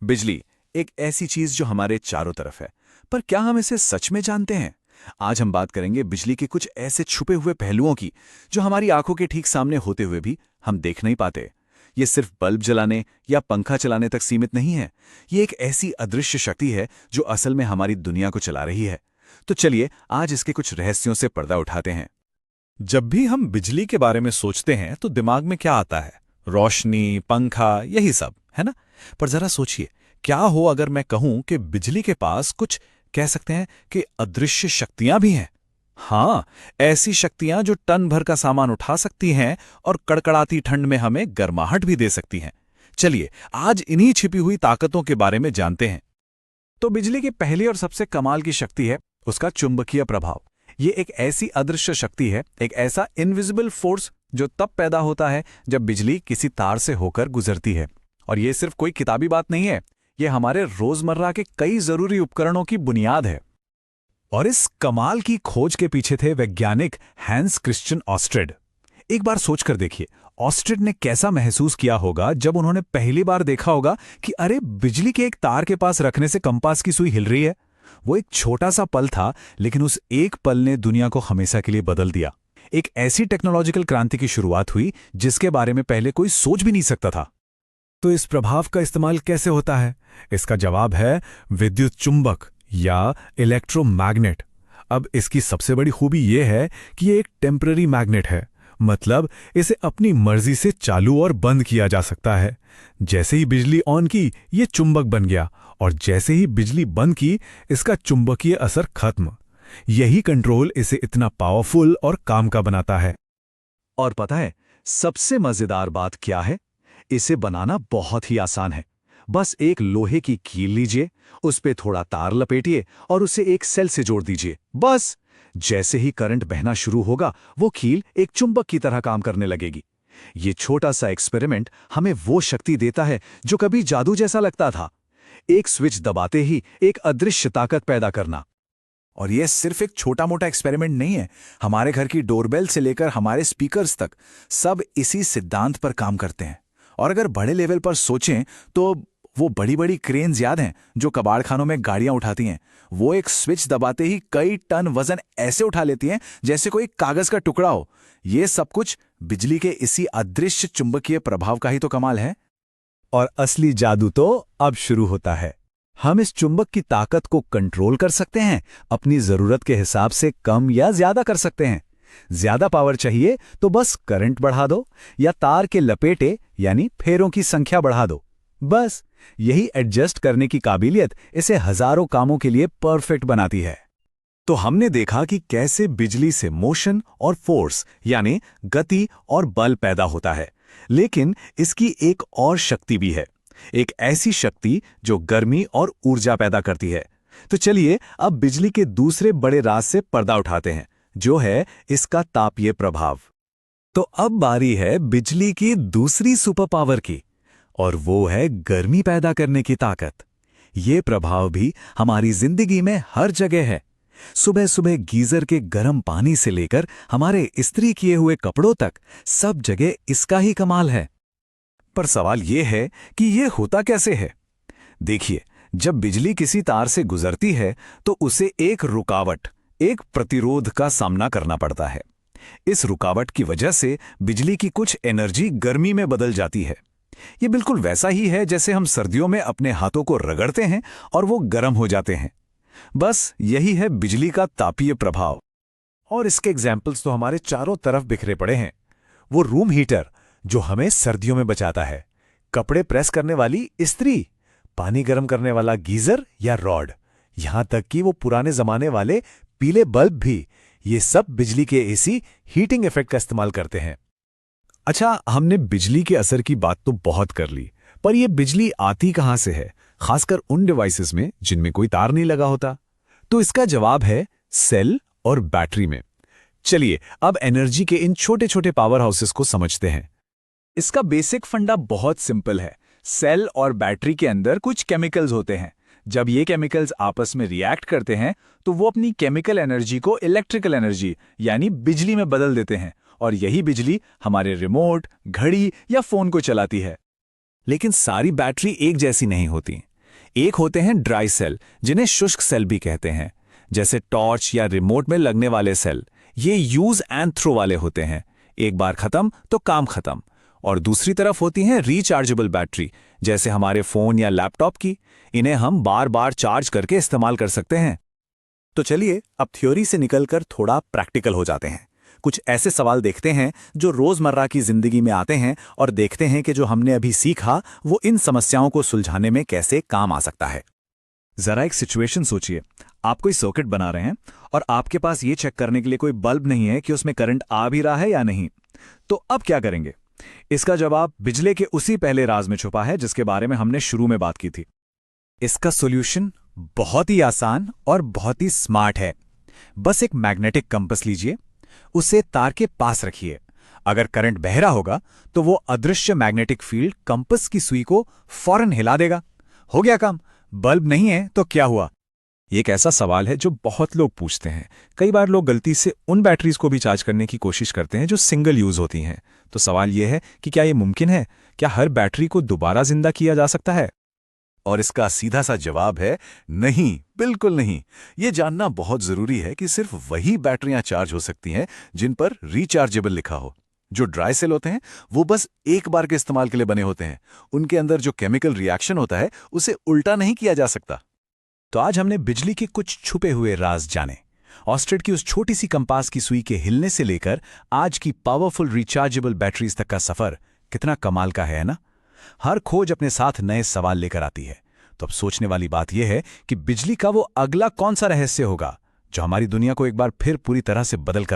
बिजली एक ऐसी चीज जो हमारे चारों तरफ है, पर क्या हम इसे सच में जानते हैं? आज हम बात करेंगे बिजली के कुछ ऐसे छुपे हुए पहलुओं की जो हमारी आंखों के ठीक सामने होते हुए भी हम देख नहीं पाते। ये सिर्फ बल्ब जलाने या पंखा चलाने तक सीमित नहीं है। ये एक ऐसी अदृश्य शक्ति है जो असल में हमारी दुनिया को चला रही है। तो चलिए आज इसके कुछ रहस्यों से पर्दा उठाते हैं। जब भी हम बिजली के बारे में सोचते हैं तो दिमाग में क्या आता है? रोशनी, पंखा, यही सब, है ना? पर जरा सोचिए, क्या हो अगर मैं कहूं कि बिजली के पास कुछ कह सकते हैं कि अदृश्य शक्तियां भी हैं। हाँ, ऐसी शक्तियां जो टन भर का सामान उठा सकती हैं और कड़कड़ाती ठंड में हमें गर्माहट भी दे सकती हैं। चलिए आज इन्हीं छिपी हुई ताकतों के बारे में जानते हैं। तो बिजली की पहली और सबसे कमाल की शक्ति है उसका चुंबकीय प्रभाव। ये एक ऐसी अदृश्य शक्ति है, एक ऐसा इनविजिबल फोर्स जो तब पैदा होता है जब बिजली किसी तार से होकर गुजरती है। और ये सिर्फ कोई किताबी बात नहीं है, ये हमारे रोजमर्रा के कई जरूरी उपकरणों की बुनियाद है। और इस कमाल की खोज के पीछे थे वैज्ञानिक हैंस क्रिश्चियन ऑस्ट्रेड। एक बार सोचकर देखिए, ऑस्ट्रेड ने कैसा महसूस किया होगा जब उन्होंने पहली बार देखा होगा कि अरे, बिजली के एक तार के पास रखने से कंपास की सुई हिल रही है। वो एक छोटा सा पल था, लेकिन उस एक पल ने दुनिया को हमेशा के लिए बदल दिया। एक ऐसी टेक्नोलॉजिकल क्रांति की शुरुआत हुई जिसके बारे में पहले कोई सोच भी नहीं सकता था। तो इस प्रभाव का इस्तेमाल कैसे होता है? इसका जवाब है विद्युत चुंबक या इलेक्ट्रोमैग्नेट। अब इसकी सबसे बड़ी खूबी यह है कि ये एक टेम्पररी मैग्नेट है, मतलब इसे अपनी मर्जी से चालू और बंद किया जा सकता है। जैसे ही बिजली ऑन की, ये चुंबक बन गया, और जैसे ही बिजली बंद की, इसका चुंबकीय असर खत्म। यही कंट्रोल इसे इतना पावरफुल और काम का बनाता है। और पता है सबसे मजेदार बात क्या है? इसे बनाना बहुत ही आसान है। बस एक लोहे की कील लीजिए, उस पे थोड़ा तार लपेटिए और उसे एक सेल से जोड़ दीजिए। बस जैसे ही करंट बहना शुरू होगा, वो कील एक चुंबक की तरह काम करने लगेगी। ये छोटा सा एक्सपेरिमेंट हमें वो शक्ति देता है जो कभी जादू जैसा लगता था। एक स्विच दबाते ही एक अदृश्य ताकत पैदा करना। और यह सिर्फ एक छोटा मोटा एक्सपेरिमेंट नहीं है। हमारे घर की डोरबेल से लेकर हमारे स्पीकर्स तक सब इसी सिद्धांत पर काम करते हैं। और अगर बड़े लेवल पर सोचें तो वो बड़ी बड़ी क्रेन्स याद हैं जो कबाड़खानों में गाड़ियां उठाती हैं? वो एक स्विच दबाते ही कई टन वजन ऐसे उठा लेती हैं जैसे कोई कागज का टुकड़ा हो। ये सब कुछ बिजली के इसी अदृश्य चुंबकीय प्रभाव का ही तो कमाल है। और असली जादू तो अब शुरू होता है। हम इस चुंबक की ताकत को कंट्रोल कर सकते हैं, अपनी जरूरत के हिसाब से कम या ज्यादा कर सकते हैं। ज्यादा पावर चाहिए तो बस करंट बढ़ा दो, या तार के लपेटे यानी फेरों की संख्या बढ़ा दो। बस यही एडजस्ट करने की काबिलियत इसे हजारों कामों के लिए परफेक्ट बनाती है। तो हमने देखा कि कैसे बिजली से मोशन और फोर्स यानी गति और बल पैदा होता है, लेकिन इसकी एक और शक्ति भी है, एक ऐसी शक्ति जो गर्मी और ऊर्जा पैदा करती है। तो चलिए अब बिजली के दूसरे बड़े राज से पर्दा उठाते हैं, जो है इसका तापीय प्रभाव। तो अब बारी है बिजली की दूसरी सुपर पावर की, और वो है गर्मी पैदा करने की ताकत। ये प्रभाव भी हमारी जिंदगी में हर जगह है। सुबह सुबह गीजर के गर्म पानी से लेकर हमारे इस्त्री किए हुए कपड़ों तक सब जगह इसका ही कमाल है। पर सवाल यह है कि यह होता कैसे है? देखिए, जब बिजली किसी तार से गुजरती है तो उसे एक रुकावट, एक प्रतिरोध का सामना करना पड़ता है। इस रुकावट की वजह से बिजली की कुछ एनर्जी गर्मी में बदल जाती है। ये बिल्कुल वैसा ही है जैसे हम सर्दियों में अपने हाथों को रगड़ते हैं और वो गर्म हो जाते हैं। बस यही है बिजली का तापीय प्रभाव। और इसके एग्जाम्पल्स तो हमारे चारों तरफ बिखरे पड़े हैं। वो रूम हीटर जो हमें सर्दियों में बचाता है, कपड़े प्रेस करने वाली इस्त्री, पानी गर्म करने वाला गीजर या रॉड, यहां तक कि वो पुराने जमाने वाले पीले बल्ब भी, ये सब बिजली के एसी हीटिंग इफेक्ट का इस्तेमाल करते हैं। अच्छा, हमने बिजली के असर की बात तो बहुत कर ली, पर यह बिजली आती कहां से है, खासकर उन डिवाइसेस में जिनमें कोई तार नहीं लगा होता? तो इसका जवाब है सेल और बैटरी में। चलिए अब एनर्जी के इन छोटे छोटे पावर हाउसेस को समझते हैं। इसका बेसिक फंडा बहुत सिंपल है। सेल और बैटरी के अंदर कुछ केमिकल्स होते हैं। जब ये केमिकल्स आपस में रिएक्ट करते हैं तो वो अपनी केमिकल एनर्जी को इलेक्ट्रिकल एनर्जी यानी बिजली में बदल देते हैं, और यही बिजली हमारे रिमोट, घड़ी या फोन को चलाती है। लेकिन सारी बैटरी एक जैसी नहीं होती। एक होते हैं ड्राई सेल, जिन्हें शुष्क सेल भी कहते हैं, जैसे टॉर्च या रिमोट में लगने वाले सेल। ये यूज एंड थ्रो वाले होते हैं, एक बार खत्म तो काम खत्म। और दूसरी तरफ होती हैं रिचार्जेबल बैटरी, जैसे हमारे फोन या लैपटॉप की। इन्हें हम बार बार चार्ज करके इस्तेमाल कर सकते हैं। तो चलिए अब थ्योरी से निकलकर थोड़ा प्रैक्टिकल हो जाते हैं। कुछ ऐसे सवाल देखते हैं जो रोजमर्रा की जिंदगी में आते हैं और देखते हैं कि जो हमने अभी सीखा वो इन समस्याओं को सुलझाने में कैसे काम आ सकता है। जरा एक सिचुएशन सोचिए, आप कोई सर्किट बना रहे हैं और आपके पास ये चेक करने के लिए कोई बल्ब नहीं है कि उसमें करंट आ भी रहा है या नहीं। तो अब क्या करेंगे? इसका जवाब बिजली के उसी पहले राज में छुपा है जिसके बारे में हमने शुरू में बात की थी। इसका सॉल्यूशन बहुत ही आसान और बहुत ही स्मार्ट है। बस एक मैग्नेटिक कंपास लीजिए, उसे तार के पास रखिए। अगर करंट बह रहा होगा तो वो अदृश्य मैग्नेटिक फील्ड कंपास की सुई को फौरन हिला देगा। हो गया काम। बल्ब नहीं है तो क्या हुआ? ये एक ऐसा सवाल है जो बहुत लोग पूछते हैं। कई बार लोग गलती से उन बैटरीज को भी चार्ज करने की कोशिश करते हैं जो सिंगल यूज होती हैं। तो सवाल ये है कि क्या ये मुमकिन है? क्या हर बैटरी को दोबारा जिंदा किया जा सकता है? और इसका सीधा सा जवाब है नहीं, बिल्कुल नहीं। ये जानना बहुत जरूरी है कि सिर्फ वही बैटरियां चार्ज हो सकती हैं जिन पर रिचार्जेबल लिखा हो। जो ड्राई सेल होते हैं वो बस एक बार के इस्तेमाल के लिए बने होते हैं। उनके अंदर जो केमिकल रिएक्शन होता है उसे उल्टा नहीं किया जा सकता। तो आज हमने बिजली के कुछ छुपे हुए राज जाने। ऑस्ट्रेड की उस छोटी सी कंपास की सुई के हिलने से लेकर आज की पावरफुल रिचार्जेबल बैटरीज तक का सफर कितना कमाल का है ना? हर खोज अपने साथ नए सवाल लेकर आती है। तो अब सोचने वाली बात यह है कि बिजली का वो अगला कौन सा रहस्य होगा जो हमारी दुनिया को एक बार फिर पूरी तरह से बदल कर